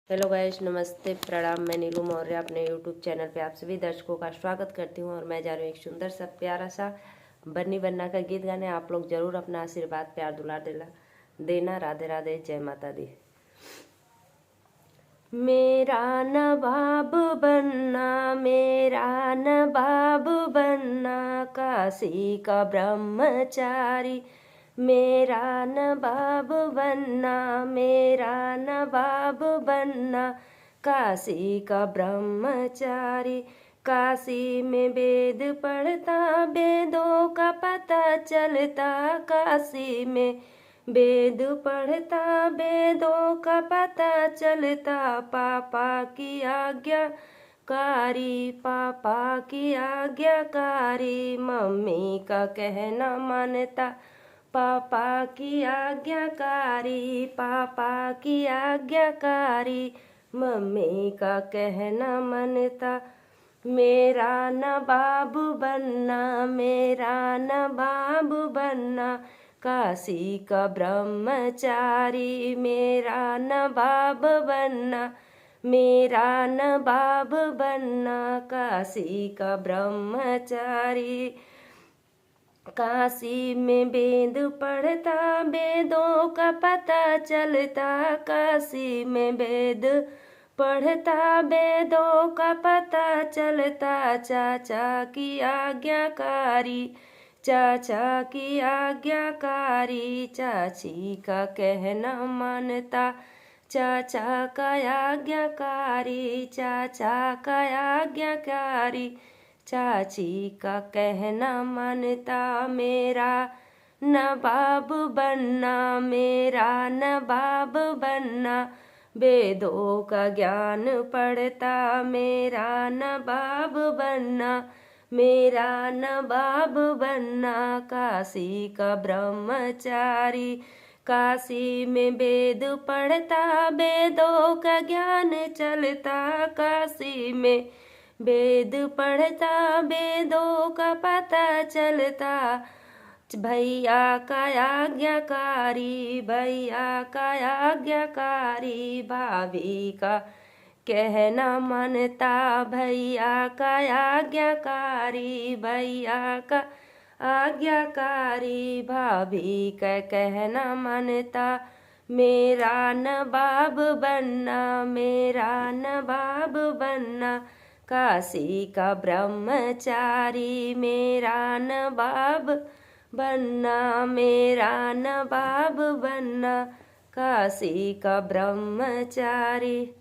Hello guys, नमस्ते, प्रणाम। मैं नीलू मौर्य अपने यूट्यूब चैनल पे आप सभी दर्शकों का स्वागत करती हूँ। और मैं जा रही हूँ एक सुंदर सा प्यारा सा बन्नी बन्ना का गीत गाने। आप लोग जरूर अपना आशीर्वाद प्यार दुलार देना। राधे राधे, जय माता दी। मेरा नवाब बनना, मेरा नवाब बनना, काशी का ब्रह्मचारी। मेरा नवाब बनना, मेरा नवाब बनना, काशी का ब्रह्मचारी। काशी में वेद पढ़ता, वेदों का पता चलता। काशी में वेद पढ़ता, वेदों का पता चलता। पापा की आज्ञाकारी, पापा की आज्ञाकारी, मम्मी का कहना मानता। पापा की आज्ञाकारी, पापा की आज्ञाकारी, मम्मी का कहना मानता। मेरा नवाब बनना, मेरा नवाब बनना, काशी का ब्रह्मचारी। मेरा नवाब बनना, मेरा नवाब बनना, काशी का ब्रह्मचारी। काशी में वेद पढ़ता, वेदों का पता चलता। काशी में वेद पढ़ता, वेदों का पता चलता। चाचा की आज्ञाकारी, चाचा की आज्ञाकारी, चाची का कहना मानता। चाचा का आज्ञाकारी, चाचा का आज्ञाकारी, चाची का कहना मानता। मेरा नवाब बनना, मेरा नवाब बनना, वेदों का ज्ञान पढ़ता। मेरा नवाब बनना, मेरा नवाब बनना, काशी का ब्रह्मचारी। काशी में वेद पढ़ता, वेदों का ज्ञान चलता। काशी में वेद पढ़ता, वेदों का पता चलता। भैया का आज्ञाकारी, भैया का आज्ञाकारी, भाभी का कहना मानता। भैया का आज्ञाकारी, भैया का आज्ञाकारी, भाभी का कहना मानता। मेरा नवाब बनना, मेरा नवाब बनना, काशी का ब्रह्मचारी। मेरा नवाब बनना, मेरा नवाब बनना, काशी का ब्रह्मचारी।